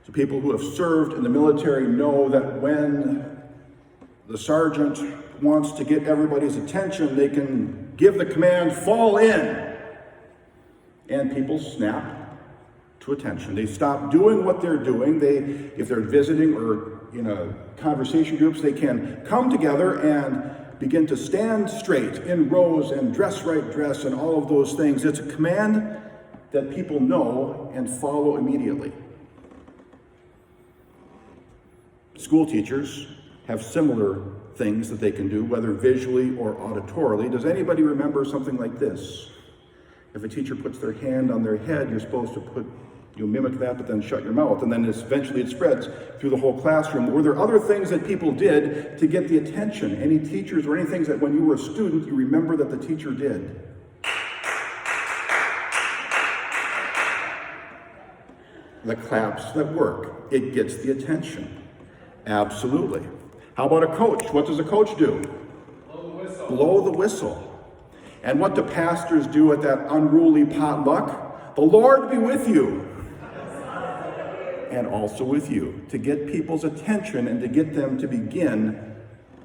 So people who have served in the military know that when the sergeant wants to get everybody's attention, they can give the command, fall in. And people snap to attention. They stop doing what they're doing. If they're visiting or in a conversation groups, they can come together and begin to stand straight in rows and dress right dress and all of those things. It's a command that people know and follow immediately. School teachers have similar things that they can do, whether visually or auditorily. Does anybody remember something like this? If a teacher puts their hand on their head, you're supposed to you mimic that, but then shut your mouth, and then eventually it spreads through the whole classroom. Were there other things that people did to get the attention? Any teachers or any things that when you were a student, you remember that the teacher did? The claps that work. It gets the attention. Absolutely. How about a coach? What does a coach do? Blow the whistle. Blow the whistle. And what do pastors do at that unruly potluck? The Lord be with you. And also with you, to get people's attention and to get them to begin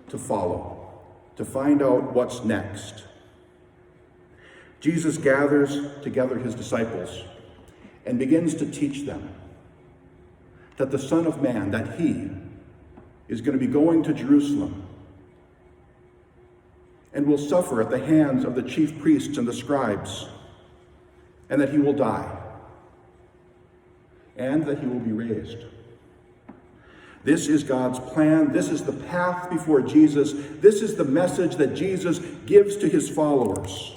to follow, to find out what's next. Jesus gathers together his disciples and begins to teach them that the Son of Man, that he is going to be going to Jerusalem and will suffer at the hands of the chief priests and the scribes, and that he will die, and that he will be raised. This is God's plan. This is the path before Jesus. This is the message that Jesus gives to his followers.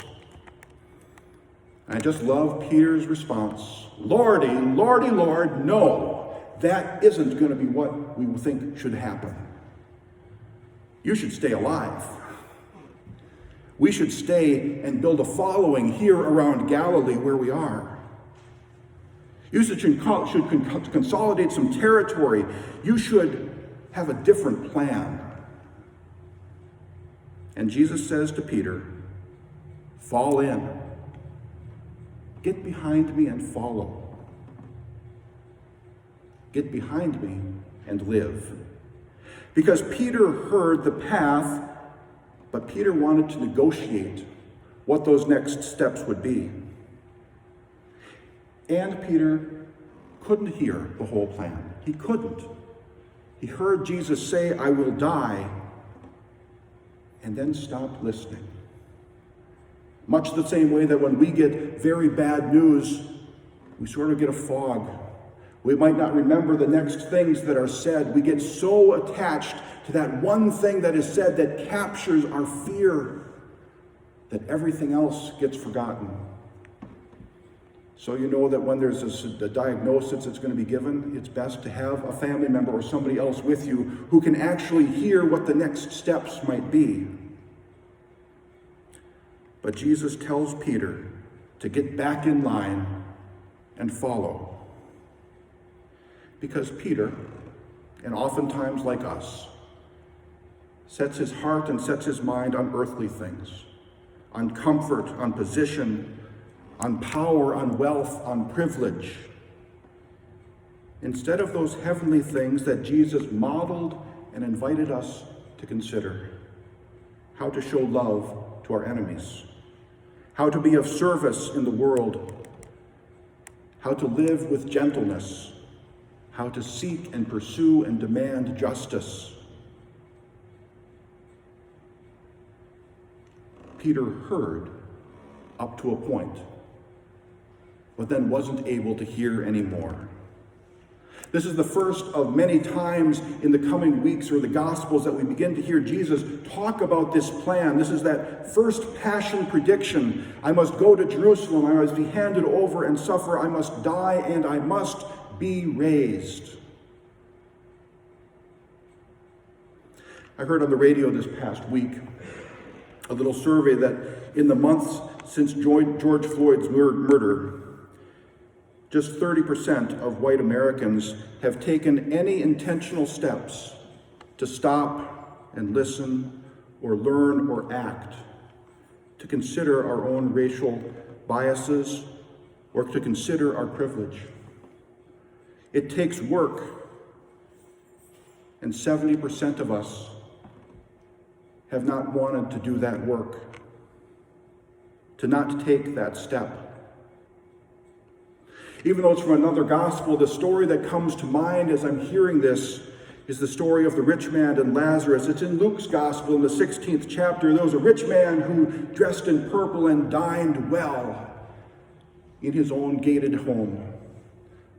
I just love Peter's response. Lordy, Lordy, Lord, no, that isn't going to be what we think should happen. You should stay alive. We should stay and build a following here around Galilee where we are. You should consolidate some territory. You should have a different plan. And Jesus says to Peter, fall in. Get behind me and follow. Get behind me and live. Because Peter heard the path, but Peter wanted to negotiate what those next steps would be. And Peter couldn't hear the whole plan. He couldn't. He heard Jesus say, I will die, and then stopped listening. Much the same way that when we get very bad news, we sort of get a fog. We might not remember the next things that are said. We get so attached to that one thing that is said that captures our fear that everything else gets forgotten. So you know that when there's a diagnosis that's going to be given, it's best to have a family member or somebody else with you who can actually hear what the next steps might be. But Jesus tells Peter to get back in line and follow. Because Peter, and oftentimes like us, sets his heart and sets his mind on earthly things, on comfort, on position, on power, on wealth, on privilege, instead of those heavenly things that Jesus modeled and invited us to consider. How to show love to our enemies, how to be of service in the world, how to live with gentleness, how to seek and pursue and demand justice. Peter heard up to a point, but then wasn't able to hear anymore. This is the first of many times in the coming weeks or the Gospels that we begin to hear Jesus talk about this plan. This is that first passion prediction. I must go to Jerusalem. I must be handed over and suffer. I must die and I must be raised. I heard on the radio this past week a little survey that in the months since George Floyd's murder, just 30% of white Americans have taken any intentional steps to stop and listen or learn or act, to consider our own racial biases or to consider our privilege. It takes work, and 70% of us have not wanted to do that work, to not take that step. Even though it's from another gospel, the story that comes to mind as I'm hearing this is the story of the rich man and Lazarus. It's in Luke's gospel in the 16th chapter. There was a rich man who dressed in purple and dined well in his own gated home.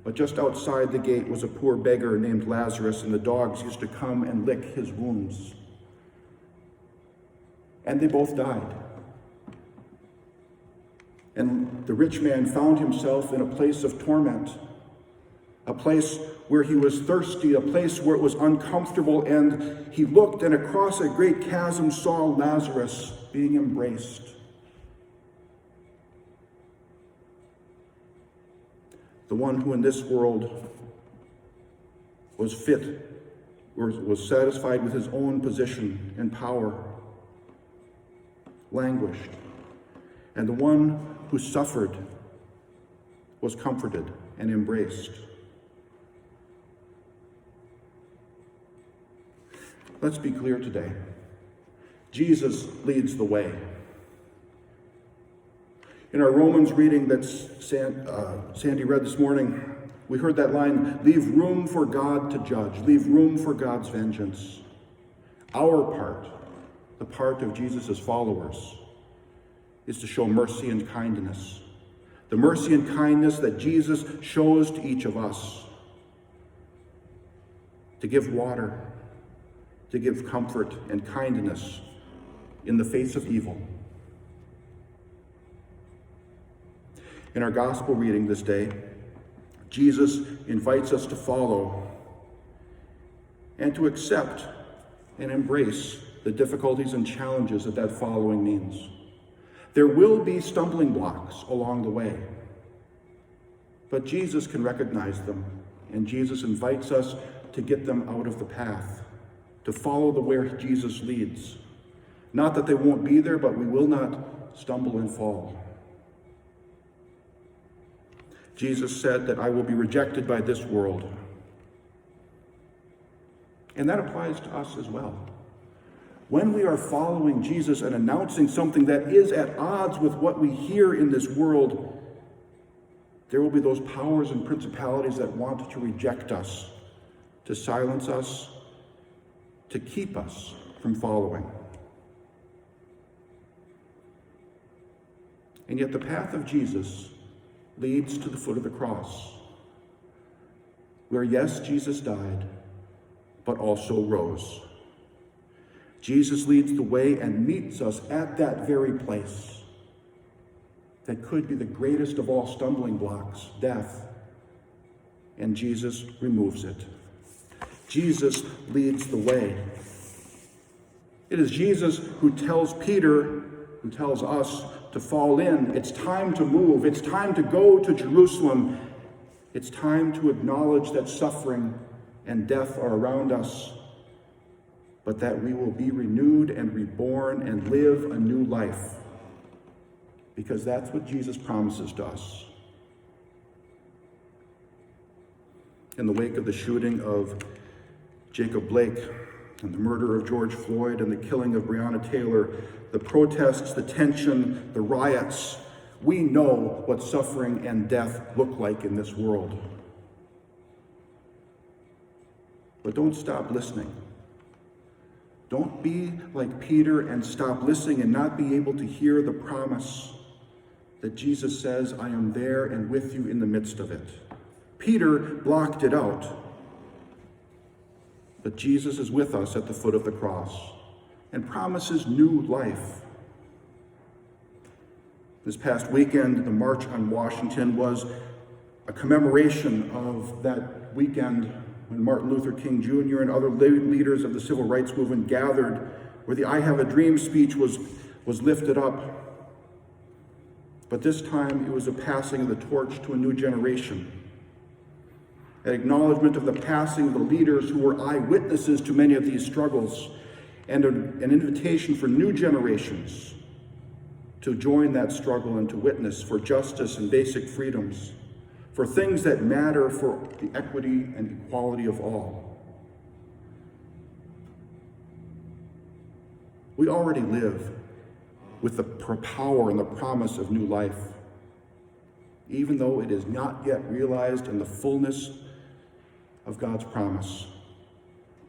But just outside the gate was a poor beggar named Lazarus, and the dogs used to come and lick his wounds. And they both died. And the rich man found himself in a place of torment, a place where he was thirsty, a place where it was uncomfortable, and he looked and across a great chasm saw Lazarus being embraced. The one who in this world was fit, or was satisfied with his own position and power, languished. And the one who suffered was comforted and embraced. Let's be clear today. Jesus leads the way. In our Romans reading that Sandy read this morning, we heard that line, leave room for God to judge, leave room for God's vengeance. Our part, the part of Jesus' followers, is to show mercy and kindness. The mercy and kindness that Jesus shows to each of us. To give water, to give comfort and kindness in the face of evil. In our gospel reading this day, Jesus invites us to follow and to accept and embrace the difficulties and challenges that following means. There will be stumbling blocks along the way, but Jesus can recognize them, and Jesus invites us to get them out of the path, to follow the way Jesus leads. Not that they won't be there, but we will not stumble and fall. Jesus said that I will be rejected by this world. And that applies to us as well. When we are following Jesus and announcing something that is at odds with what we hear in this world, there will be those powers and principalities that want to reject us, to silence us, to keep us from following. And yet the path of Jesus leads to the foot of the cross, where yes, Jesus died, but also rose. Jesus leads the way and meets us at that very place that could be the greatest of all stumbling blocks, death, and Jesus removes it. Jesus leads the way. It is Jesus who tells Peter, who tells us to fall in. It's time to move. It's time to go to Jerusalem. It's time to acknowledge that suffering and death are around us, but that we will be renewed and reborn and live a new life, because that's what Jesus promises to us. In the wake of the shooting of Jacob Blake and the murder of George Floyd and the killing of Breonna Taylor, the protests, the tension, the riots, we know what suffering and death look like in this world. But don't stop listening. Don't be like Peter and stop listening and not be able to hear the promise that Jesus says, I am there and with you in the midst of it. Peter blocked it out. But Jesus is with us at the foot of the cross and promises new life. This past weekend, the March on Washington was a commemoration of that weekend when Martin Luther King Jr. and other leaders of the civil rights movement gathered, where the I Have a Dream speech was lifted up. But this time it was a passing of the torch to a new generation. An acknowledgement of the passing of the leaders who were eyewitnesses to many of these struggles, and an invitation for new generations to join that struggle and to witness for justice and basic freedoms, for things that matter for the equity and equality of all. We already live with the power and the promise of new life, even though it is not yet realized in the fullness of God's promise.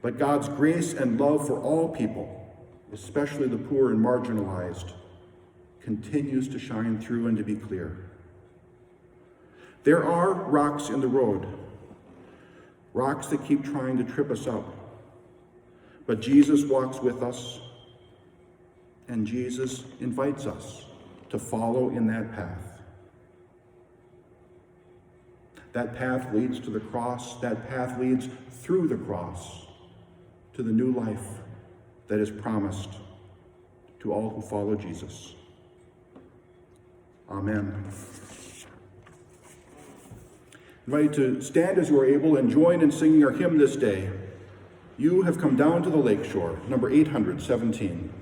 But God's grace and love for all people, especially the poor and marginalized, continues to shine through and to be clear. There are rocks in the road, rocks that keep trying to trip us up. But Jesus walks with us, and Jesus invites us to follow in that path. That path leads to the cross. That path leads through the cross to the new life that is promised to all who follow Jesus. Amen. I invite you to stand as you are able and join in singing our hymn this day. You have come down to the lake shore, number 817.